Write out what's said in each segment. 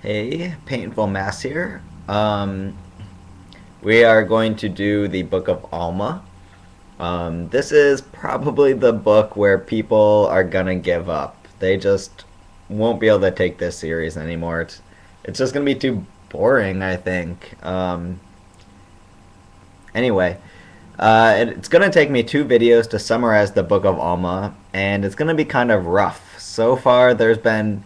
Hey, Painful Mass here. We are going to do the Book of Alma. This is probably the book where people are gonna give up. They just won't be able to take this series anymore. It's just gonna be too boring, I think. Anyway, it's gonna take me two videos to summarize the Book of Alma, and it's gonna be kind of rough. So far, there's been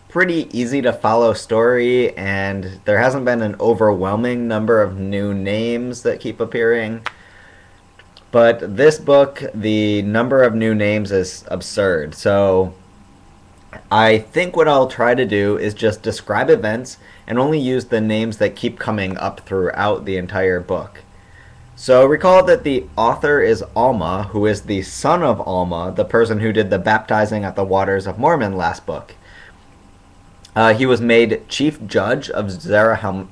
pretty easy to follow story, and there hasn't been an overwhelming number of new names that keep appearing. But this book, the number of new names is absurd. So I think what I'll try to do is just describe events and only use the names that keep coming up throughout the entire book. So recall that the author is Alma, who is the son of Alma, the person who did the baptizing at the Waters of Mormon last book. He was made chief judge of Zarahemla,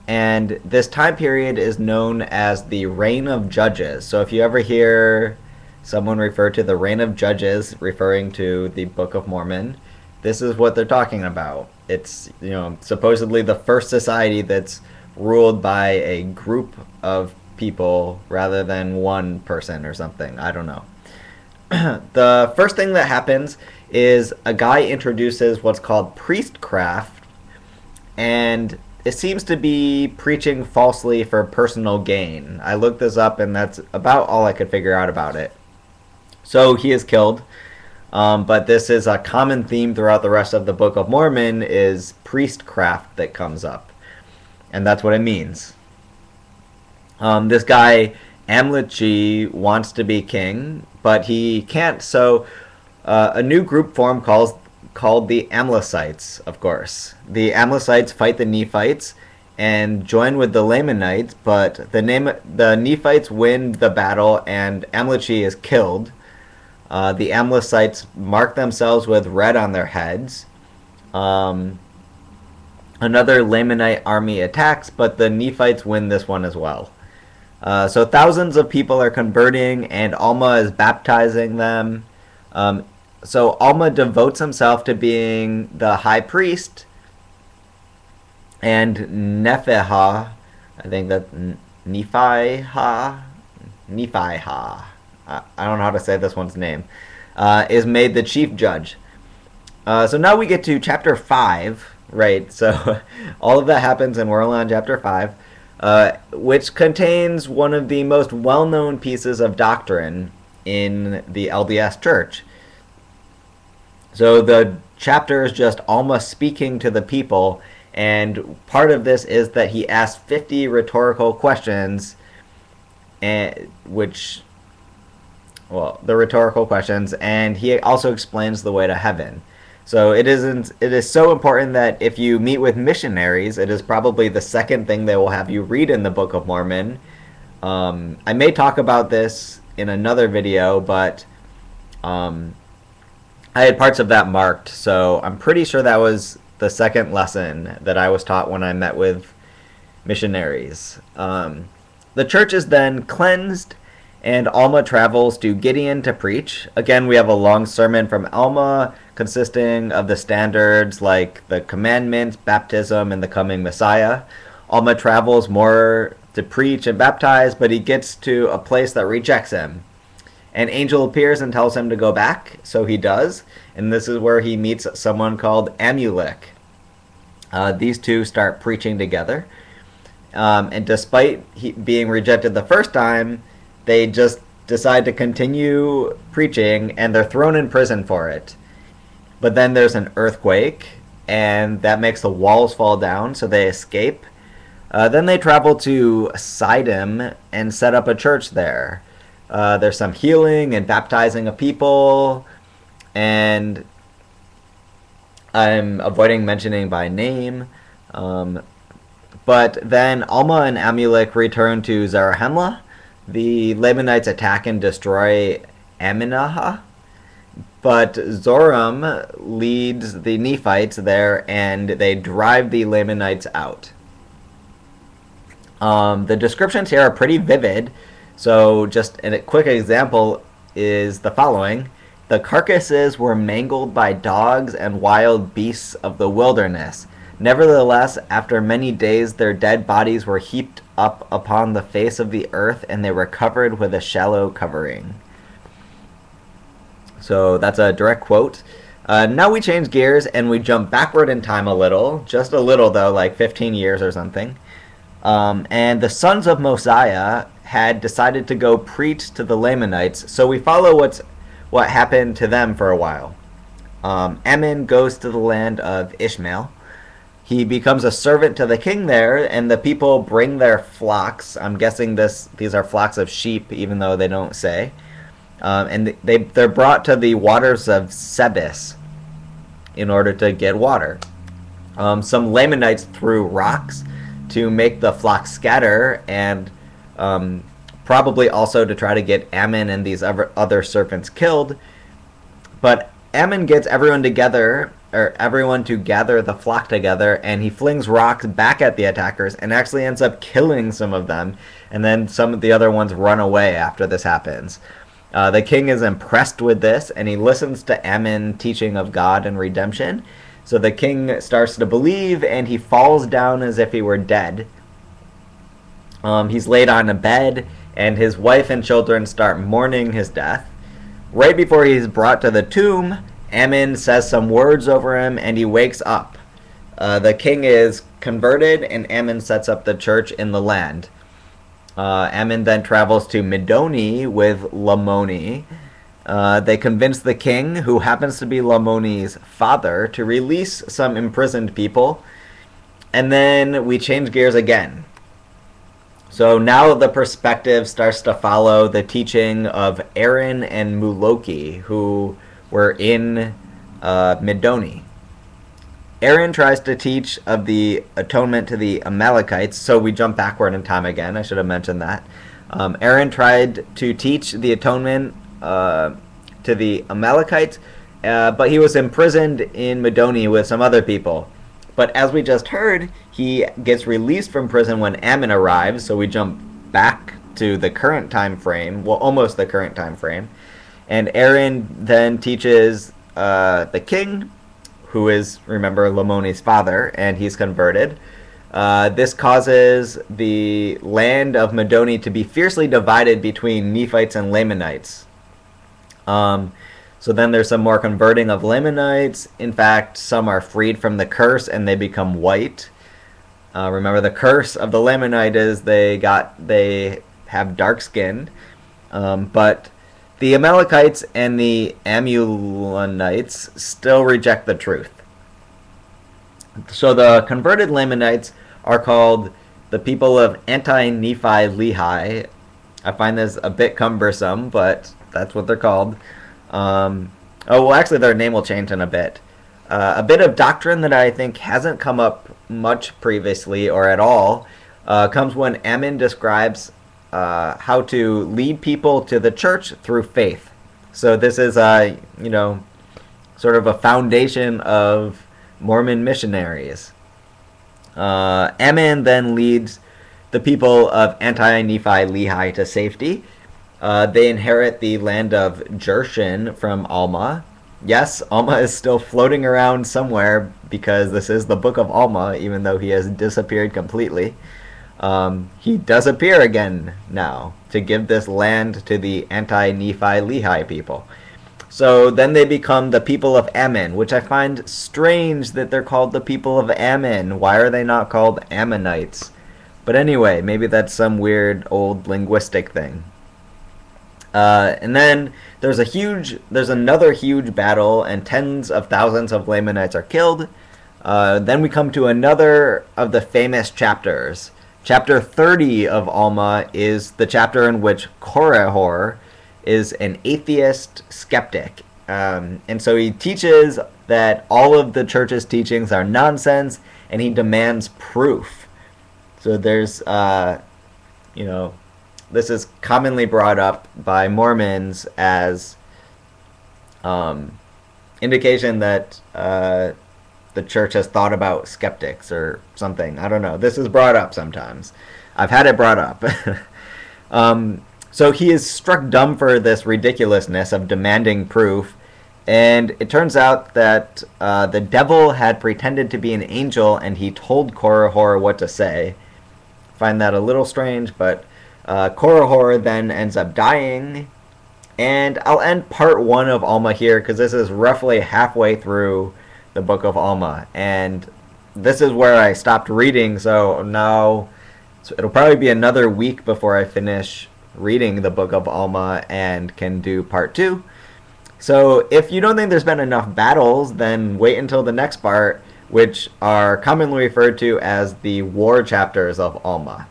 and this time period is known as the Reign of Judges. So if you ever hear someone refer to the Reign of Judges referring to the Book of Mormon, this is what they're talking about. It's, supposedly the first society that's ruled by a group of people rather than one person or something. I don't know. The first thing that happens is a guy introduces what's called priestcraft, and it seems to be preaching falsely for personal gain. I looked this up, and that's about all I could figure out about it. So he is killed, but this is a common theme throughout the rest of the Book of Mormon is priestcraft that comes up, and that's what it means. This guy Amlichi wants to be king, but he can't, so a new group formed called the Amlicites, of course. The Amlicites fight the Nephites and join with the Lamanites, but the Nephites win the battle and Amlichi is killed. The Amlicites mark themselves with red on their heads. Another Lamanite army attacks, but the Nephites win this one as well. So thousands of people are converting, and Alma is baptizing them. So Alma devotes himself to being the high priest, and Nephiha, I think that Nephiha, I don't know how to say this one's name, is made the chief judge. So now we get to chapter 5, right? So all of that happens, and we're only on chapter 5. Which contains one of the most well-known pieces of doctrine in the LDS Church. So the chapter is just Alma speaking to the people, and part of this is that he asks 50 rhetorical questions, and the rhetorical questions, and he also explains the way to heaven. So it is so important that if you meet with missionaries, it is probably the second thing they will have you read in the Book of Mormon. I may talk about this in another video, but I had parts of that marked, so I'm pretty sure that was the second lesson that I was taught when I met with missionaries. The church is then cleansed, and Alma travels to Gideon to preach. Again, we have a long sermon from Alma consisting of the standards like the commandments, baptism, and the coming Messiah. Alma travels more to preach and baptize, but he gets to a place that rejects him. An angel appears and tells him to go back, so he does, and this is where he meets someone called Amulek. These two start preaching together, and despite being rejected the first time, they just decide to continue preaching, and they're thrown in prison for it. But then there's an earthquake, and that makes the walls fall down, so they escape. Then they travel to Sidon and set up a church there. There's some healing and baptizing of people, and I'm avoiding mentioning by name. But then Alma and Amulek return to Zarahemla. The Lamanites attack and destroy Aminaha, but Zoram leads the Nephites there, and they drive the Lamanites out. The descriptions here are pretty vivid, so just a quick example is the following. The carcasses were mangled by dogs and wild beasts of the wilderness. Nevertheless, after many days, their dead bodies were heaped up upon the face of the earth, and they were covered with a shallow covering. So that's a direct quote. Now we change gears and we jump backward in time a little, just a little though, like 15 years or something. And the sons of Mosiah had decided to go preach to the Lamanites, so we follow what happened to them for a while. Ammon goes to the land of Ishmael. He becomes a servant to the king there, and the people bring their flocks. I'm guessing these are flocks of sheep, even though they don't say. And they're brought to the waters of Sebis in order to get water. Some Lamanites threw rocks to make the flock scatter, and probably also to try to get Ammon and these other servants killed. But Ammon gets everyone to gather the flock together, and he flings rocks back at the attackers and actually ends up killing some of them, and then some of the other ones run away after this happens. The king is impressed with this, and he listens to Ammon teaching of God and redemption. So the king starts to believe, and he falls down as if he were dead. He's laid on a bed, and his wife and children start mourning his death. Right before he's brought to the tomb, Ammon says some words over him, and he wakes up. The king is converted, and Ammon sets up the church in the land. Ammon then travels to Midoni with Lamoni. They convince the king, who happens to be Lamoni's father, to release some imprisoned people. And then we change gears again. So now the perspective starts to follow the teaching of Aaron and Muloki, who were in Midoni. Aaron tries to teach of the atonement to the Amalekites, so we jump backward in time again. I should have mentioned that. Aaron tried to teach the atonement to the Amalekites, but he was imprisoned in Midoni with some other people. But as we just heard, he gets released from prison when Ammon arrives, so we jump back to the current time frame, well, almost the current time frame. And Aaron then teaches the king, who is, remember, Lamoni's father, and he's converted. This causes the land of Midoni to be fiercely divided between Nephites and Lamanites. So then there's some more converting of Lamanites. In fact, some are freed from the curse and they become white. Remember, the curse of the Lamanite is they have dark skin. But the Amalekites and the Amulonites still reject the truth. So the converted Lamanites are called the people of anti-Nephi Lehi. I find this a bit cumbersome, but that's what they're called. Actually, their name will change in a bit. A bit of doctrine that I think hasn't come up much previously or at all comes when Ammon describes how to lead people to the church through faith. So this is sort of a foundation of Mormon missionaries. Ammon then leads the people of anti-Nephi Lehi to safety. They inherit the land of Jershon from Alma. Yes, Alma is still floating around somewhere because this is the Book of Alma, even though he has disappeared completely. He does appear again now to give this land to the anti-Nephi Lehi people. So then they become the people of Ammon, which I find strange that they're called the people of Ammon. Why are they not called Ammonites? But anyway, maybe that's some weird old linguistic thing. And then there's another huge battle, and tens of thousands of Lamanites are killed. Then we come to another of the famous chapters. Chapter 30 of Alma is the chapter in which Korihor is an atheist skeptic. And so he teaches that all of the church's teachings are nonsense, and he demands proof. So there's, this is commonly brought up by Mormons as indication that the church has thought about skeptics or something. I don't know. This is brought up sometimes. I've had it brought up. So he is struck dumb for this ridiculousness of demanding proof, And it turns out that the devil had pretended to be an angel, and he told Korihor what to say. Find that a little strange, but Korihor then ends up dying. And I'll end part 1 of Alma here, because this is roughly halfway through the Book of Alma. And this is where I stopped reading, so now it'll probably be another week before I finish reading the Book of Alma and can do part 2. So if you don't think there's been enough battles, then wait until the next part, which are commonly referred to as the war chapters of Alma.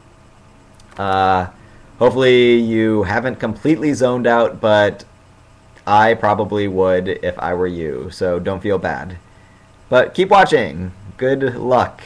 Hopefully you haven't completely zoned out, but I probably would if I were you, so don't feel bad. But keep watching. Good luck.